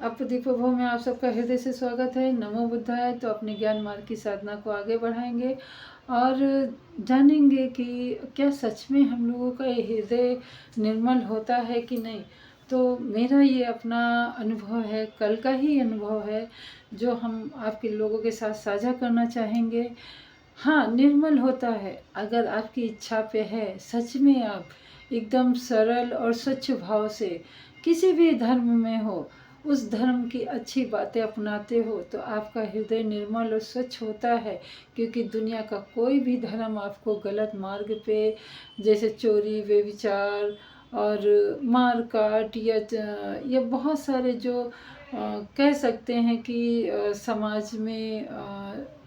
अपदीपभव में आप सबका हृदय से स्वागत है। नमो बुद्धाय। तो अपने ज्ञान मार्ग की साधना को आगे बढ़ाएंगे और जानेंगे कि क्या सच में हम लोगों का हृदय निर्मल होता है कि नहीं। तो मेरा ये अपना अनुभव है, कल का ही अनुभव है, जो हम आपके लोगों के साथ साझा करना चाहेंगे। हाँ, निर्मल होता है अगर आपकी इच्छा पे है, सच में आप एकदम सरल और स्वच्छ भाव से किसी भी धर्म में हो, उस धर्म की अच्छी बातें अपनाते हो तो आपका हृदय निर्मल और स्वच्छ होता है। क्योंकि दुनिया का कोई भी धर्म आपको गलत मार्ग पे, जैसे चोरी, व्यभिचार और मार काट या बहुत सारे जो कह सकते हैं कि समाज में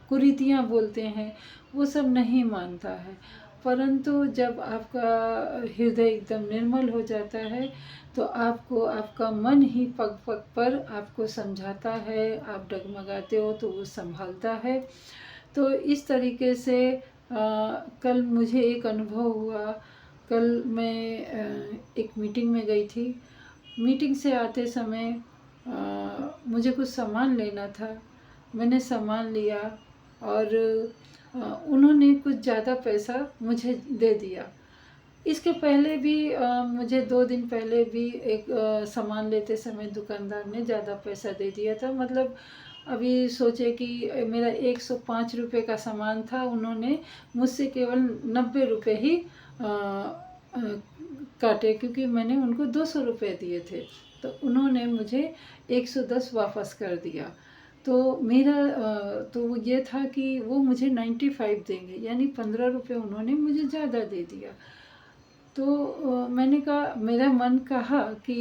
कुरीतियाँ बोलते हैं, वो सब नहीं मानता है। परंतु जब आपका हृदय एकदम निर्मल हो जाता है तो आपको आपका मन ही पग पग पर आपको समझाता है, आप डगमगाते हो तो वो संभालता है। तो इस तरीके से कल मुझे एक अनुभव हुआ। कल मैं एक मीटिंग में गई थी। मीटिंग से आते समय मुझे कुछ सामान लेना था। मैंने सामान लिया और उन्होंने कुछ ज़्यादा पैसा मुझे दे दिया। इसके पहले भी मुझे 2 दिन पहले भी एक सामान लेते समय दुकानदार ने ज़्यादा पैसा दे दिया था। मतलब अभी सोचे कि मेरा 105 रुपये का सामान था, उन्होंने मुझसे केवल 90 रुपये ही काटे, क्योंकि मैंने उनको 200 रुपये दिए थे। तो उन्होंने मुझे 110 वापस कर दिया। तो मेरा तो वो ये था कि वो मुझे 95 देंगे, यानी 15 रुपये उन्होंने मुझे ज़्यादा दे दिया। तो मैंने कहा, मेरा मन कहा कि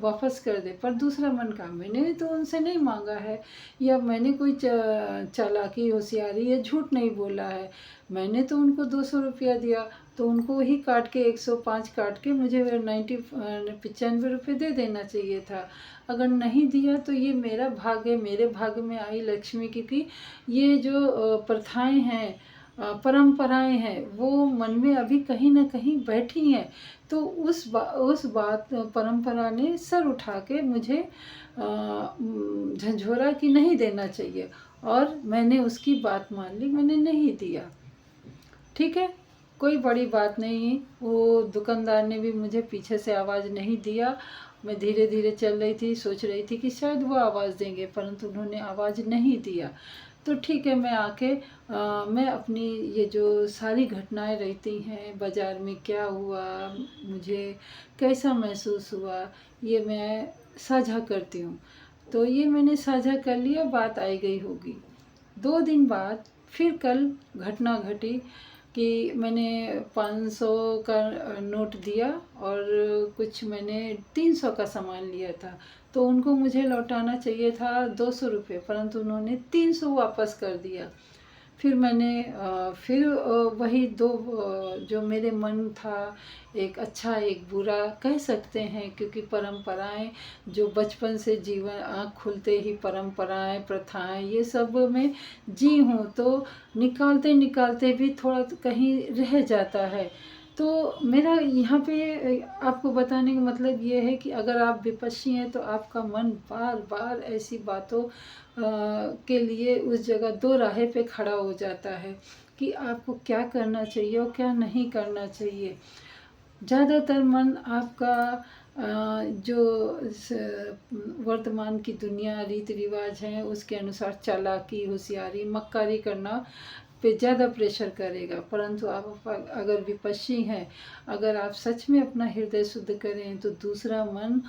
वापस कर दे, पर दूसरा मन कहा मैंने तो उनसे नहीं मांगा है, या मैंने कोई चालाकी, होशियारी या झूठ नहीं बोला है। मैंने तो उनको 200 रुपया दिया, तो उनको ही काट के 105 काट के मुझे 95 रुपये दे देना चाहिए था। अगर नहीं दिया तो ये मेरा भाग्य, मेरे भाग्य में आई लक्ष्मी, क्योंकि ये जो प्रथाएं हैं, परंपराएं हैं, वो मन में अभी कहीं ना कहीं बैठी हैं। तो उस बात परंपरा ने सर उठा के मुझे झंझोरा कि नहीं देना चाहिए, और मैंने उसकी बात मान ली, मैंने नहीं दिया। ठीक है, कोई बड़ी बात नहीं। वो दुकानदार ने भी मुझे पीछे से आवाज़ नहीं दिया। मैं धीरे धीरे चल रही थी, सोच रही थी कि शायद वो आवाज़ देंगे, परंतु उन्होंने आवाज़ नहीं दिया। तो ठीक है, मैं आके मैं अपनी ये जो सारी घटनाएं रहती हैं, बाज़ार में क्या हुआ, मुझे कैसा महसूस हुआ, ये मैं साझा करती हूँ। तो ये मैंने साझा कर लिया, बात आई गई होगी। 2 दिन बाद फिर कल घटना घटी कि मैंने 500 का नोट दिया और कुछ मैंने 300 का सामान लिया था। तो उनको मुझे लौटाना चाहिए था 200 रुपये, परंतु उन्होंने 300 वापस कर दिया। फिर मैंने फिर वही दो जो मेरे मन था, एक अच्छा एक बुरा कह सकते हैं, क्योंकि परंपराएं जो बचपन से जीवन आँख खुलते ही परंपराएं, प्रथाएं, ये सब में जी हूँ, तो निकालते निकालते भी थोड़ा तो कहीं रह जाता है। तो मेरा यहाँ पे आपको बताने का मतलब ये है कि अगर आप विपश्ची हैं तो आपका मन बार बार ऐसी बातों के लिए उस जगह दो राहे पे खड़ा हो जाता है कि आपको क्या करना चाहिए और क्या नहीं करना चाहिए। ज़्यादातर मन आपका जो वर्तमान की दुनिया, रीति रिवाज हैं, उसके अनुसार चालाकी, होशियारी, मक्कारी करना पे ज़्यादा प्रेशर करेगा। परंतु आप अगर विपश्ची हैं, अगर आप सच में अपना हृदय शुद्ध करें, तो दूसरा मन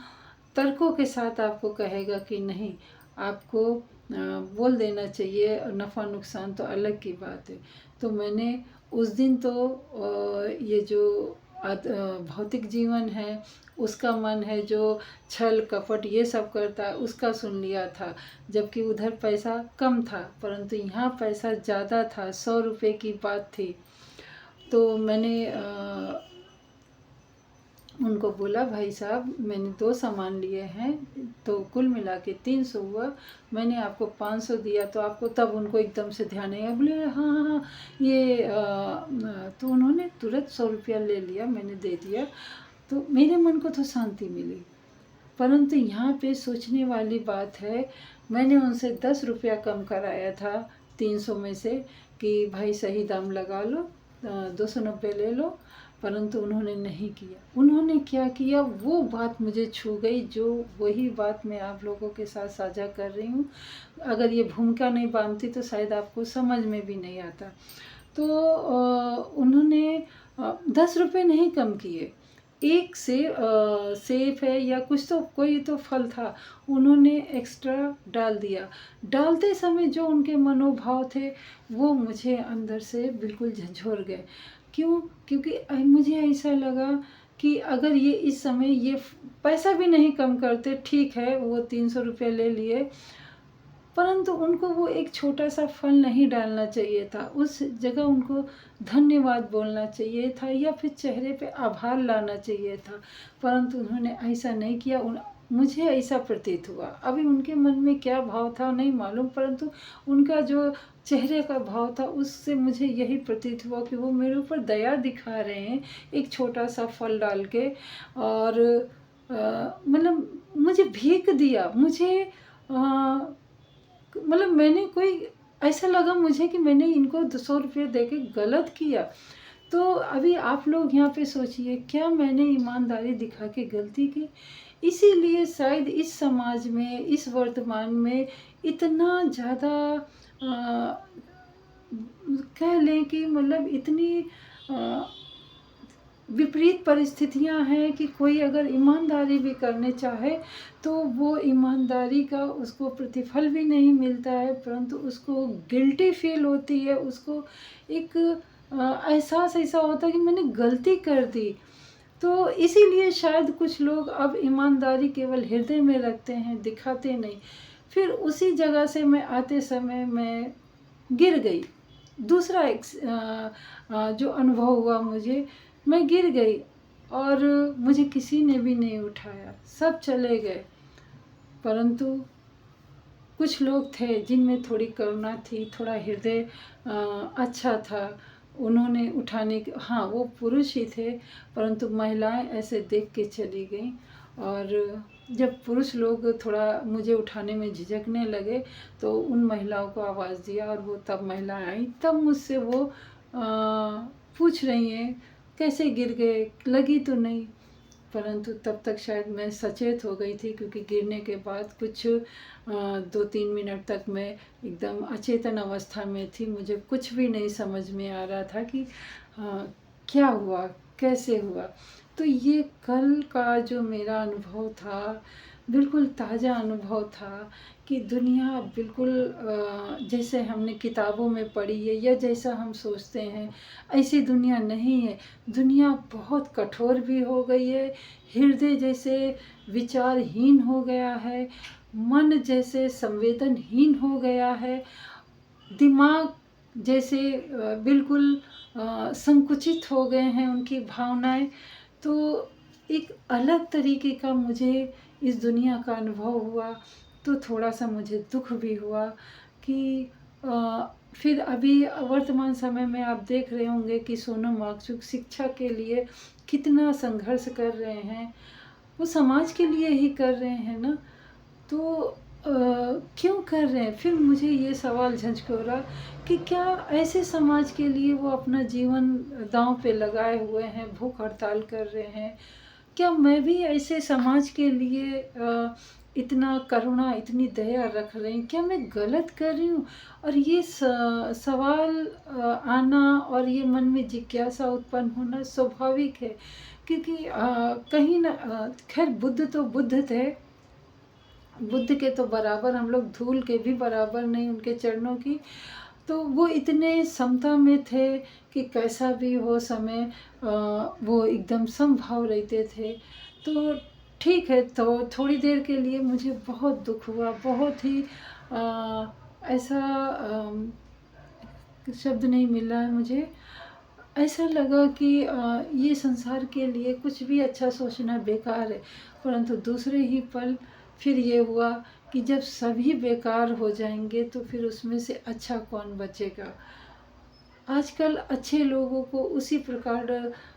तर्कों के साथ आपको कहेगा कि नहीं, आपको बोल देना चाहिए, नफ़ा नुकसान तो अलग की बात है। तो मैंने उस दिन तो ये जो भौतिक जीवन है, उसका मन है जो छल कपट ये सब करता है, उसका सुन लिया था। जबकि उधर पैसा कम था, परंतु यहाँ पैसा ज़्यादा था, 100 रुपये की बात थी। तो मैंने उनको बोला, भाई साहब मैंने 2 सामान लिए हैं, तो कुल मिला के 300 हुआ, मैंने आपको 500 दिया। तो आपको तब उनको एकदम से ध्यान आया, बोले हाँ हाँ हाँ ये तो उन्होंने तुरंत 100 रुपया ले लिया, मैंने दे दिया। तो मेरे मन को तो शांति मिली। परंतु यहाँ पे सोचने वाली बात है, मैंने उनसे 10 रुपया कम कराया था 300 में से कि भाई सही दाम लगा लो, 290 ले लो, परंतु उन्होंने नहीं किया। उन्होंने क्या किया, वो बात मुझे छू गई, जो वही बात मैं आप लोगों के साथ साझा कर रही हूँ। अगर ये भूमिका नहीं बांधती तो शायद आपको समझ में भी नहीं आता। तो उन्होंने 10 रुपये नहीं कम किए, एक सेब है या कुछ तो कोई तो फल था, उन्होंने एक्स्ट्रा डाल दिया। डालते समय जो उनके मनोभाव थे वो मुझे अंदर से बिल्कुल झंझोर गए। क्यों? क्योंकि मुझे ऐसा लगा कि अगर ये इस समय ये पैसा भी नहीं कम करते, ठीक है वो 300 रुपये ले लिए, परंतु उनको वो एक छोटा सा फल नहीं डालना चाहिए था। उस जगह उनको धन्यवाद बोलना चाहिए था या फिर चेहरे पे आभार लाना चाहिए था, परंतु उन्होंने ऐसा नहीं किया। मुझे ऐसा प्रतीत हुआ, अभी उनके मन में क्या भाव था नहीं मालूम, परंतु उनका जो चेहरे का भाव था उससे मुझे यही प्रतीत हुआ कि वो मेरे ऊपर दया दिखा रहे हैं एक छोटा सा फल डाल के। और मतलब मुझे भीख दिया, मुझे मतलब मैंने कोई ऐसा लगा मुझे कि मैंने इनको 200 रुपये दे के गलत किया। तो अभी आप लोग यहाँ पे सोचिए, क्या मैंने ईमानदारी दिखा के गलती की? इसीलिए शायद इस समाज में, इस वर्तमान में इतना ज़्यादा कह लें कि मतलब इतनी विपरीत परिस्थितियां हैं कि कोई अगर ईमानदारी भी करने चाहे तो वो ईमानदारी का उसको प्रतिफल भी नहीं मिलता है, परंतु उसको गिल्टी फील होती है, उसको एक एहसास ऐसा होता है कि मैंने गलती कर दी। तो इसीलिए शायद कुछ लोग अब ईमानदारी केवल हृदय में रखते हैं, दिखाते नहीं। फिर उसी जगह से मैं आते समय मैं गिर गई। दूसरा एक जो अनुभव हुआ मुझे, मैं गिर गई और मुझे किसी ने भी नहीं उठाया, सब चले गए। परंतु कुछ लोग थे जिनमें थोड़ी करुणा थी, थोड़ा हृदय अच्छा था, उन्होंने उठाने के, हाँ वो पुरुष ही थे, परंतु महिलाएं ऐसे देख के चली गई। और जब पुरुष लोग थोड़ा मुझे उठाने में झिझकने लगे तो उन महिलाओं को आवाज़ दिया और वो तब महिलाएं आई, तब मुझसे वो पूछ रही हैं कैसे गिर गए, लगी तो नहीं। परंतु तब तक शायद मैं सचेत हो गई थी, क्योंकि गिरने के बाद कुछ 2-3 मिनट तक मैं एकदम अचेतन अवस्था में थी। मुझे कुछ भी नहीं समझ में आ रहा था कि क्या हुआ, कैसे हुआ। तो ये कल का जो मेरा अनुभव था, बिल्कुल ताज़ा अनुभव था कि दुनिया बिल्कुल जैसे हमने किताबों में पढ़ी है या जैसा हम सोचते हैं ऐसी दुनिया नहीं है। दुनिया बहुत कठोर भी हो गई है, हृदय जैसे विचारहीन हो गया है, मन जैसे संवेदनहीन हो गया है, दिमाग जैसे बिल्कुल संकुचित हो गए हैं उनकी भावनाएं। तो एक अलग तरीके का मुझे इस दुनिया का अनुभव हुआ। तो थोड़ा सा मुझे दुख भी हुआ कि फिर अभी वर्तमान समय में आप देख रहे होंगे कि सोनम वांगचुक शिक्षा के लिए कितना संघर्ष कर रहे हैं, वो समाज के लिए ही कर रहे हैं ना। तो क्यों कर रहे हैं? फिर मुझे ये सवाल झंझोरा कि क्या ऐसे समाज के लिए वो अपना जीवन दांव पे लगाए हुए हैं, भूख हड़ताल कर रहे हैं? क्या मैं भी ऐसे समाज के लिए इतना करुणा, इतनी दया रख रही हूँ? क्या मैं गलत कर रही हूँ? और ये सवाल आना और ये मन में जिज्ञासा उत्पन्न होना स्वाभाविक है, क्योंकि कहीं ना खैर बुद्ध तो बुद्ध थे, बुद्ध के तो बराबर हम लोग धूल के भी बराबर नहीं उनके चरणों की। तो वो इतने समता में थे कि कैसा भी हो समय वो एकदम समभाव रहते थे। तो ठीक है, तो थोड़ी देर के लिए मुझे बहुत दुख हुआ, बहुत ही ऐसा शब्द नहीं मिला है मुझे। ऐसा लगा कि ये संसार के लिए कुछ भी अच्छा सोचना बेकार है। परंतु दूसरे ही पल फिर ये हुआ कि जब सभी बेकार हो जाएंगे तो फिर उसमें से अच्छा कौन बचेगा। आजकल अच्छे लोगों को उसी प्रकार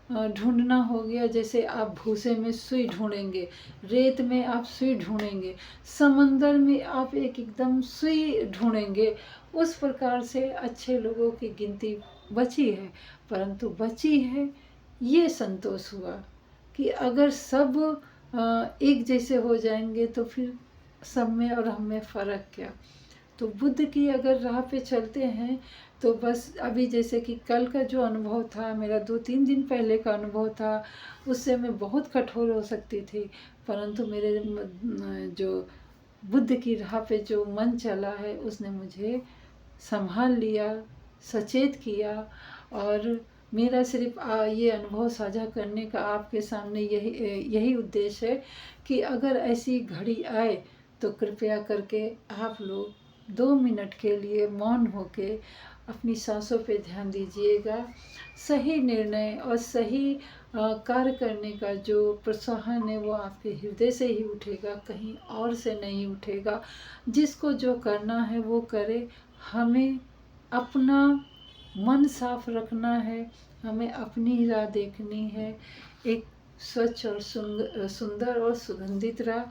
ढूंढना हो गया, जैसे आप भूसे में सुई ढूंढेंगे, रेत में आप सुई ढूंढेंगे, समंदर में आप एकदम सुई ढूंढेंगे, उस प्रकार से अच्छे लोगों की गिनती बची है। परंतु बची है ये संतोष हुआ कि अगर सब एक जैसे हो जाएंगे तो फिर सब में और हम में फ़र्क क्या। तो बुद्ध की अगर राह पे चलते हैं तो बस अभी जैसे कि कल का जो अनुभव था, मेरा 2-3 दिन पहले का अनुभव था, उससे मैं बहुत कठोर हो सकती थी, परंतु मेरे जो बुद्ध की राह पे जो मन चला है उसने मुझे संभाल लिया, सचेत किया। और मेरा सिर्फ ये अनुभव साझा करने का आपके सामने यही उद्देश्य है कि अगर ऐसी घड़ी आए तो कृपया करके आप लोग 2 मिनट के लिए मौन होके अपनी सांसों पे ध्यान दीजिएगा। सही निर्णय और सही कार्य करने का जो प्रोत्साहन है वो आपके हृदय से ही उठेगा, कहीं और से नहीं उठेगा। जिसको जो करना है वो करे। हमें अपना मन साफ रखना है, हमें अपनी ही राह देखनी है, एक स्वच्छ और सुंदर और सुगंधित राह।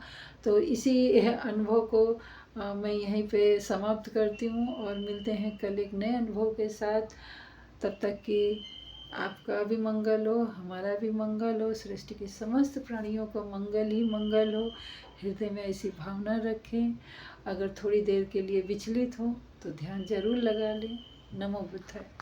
तो इसी अनुभव को मैं यहीं पे समाप्त करती हूँ और मिलते हैं कल एक नए अनुभव के साथ। तब तक कि आपका भी मंगल हो, हमारा भी मंगल हो, सृष्टि के समस्त प्राणियों का मंगल ही मंगल हो। हृदय में ऐसी भावना रखें। अगर थोड़ी देर के लिए विचलित हो तो ध्यान जरूर लगा लें। नमो बुद्धाय।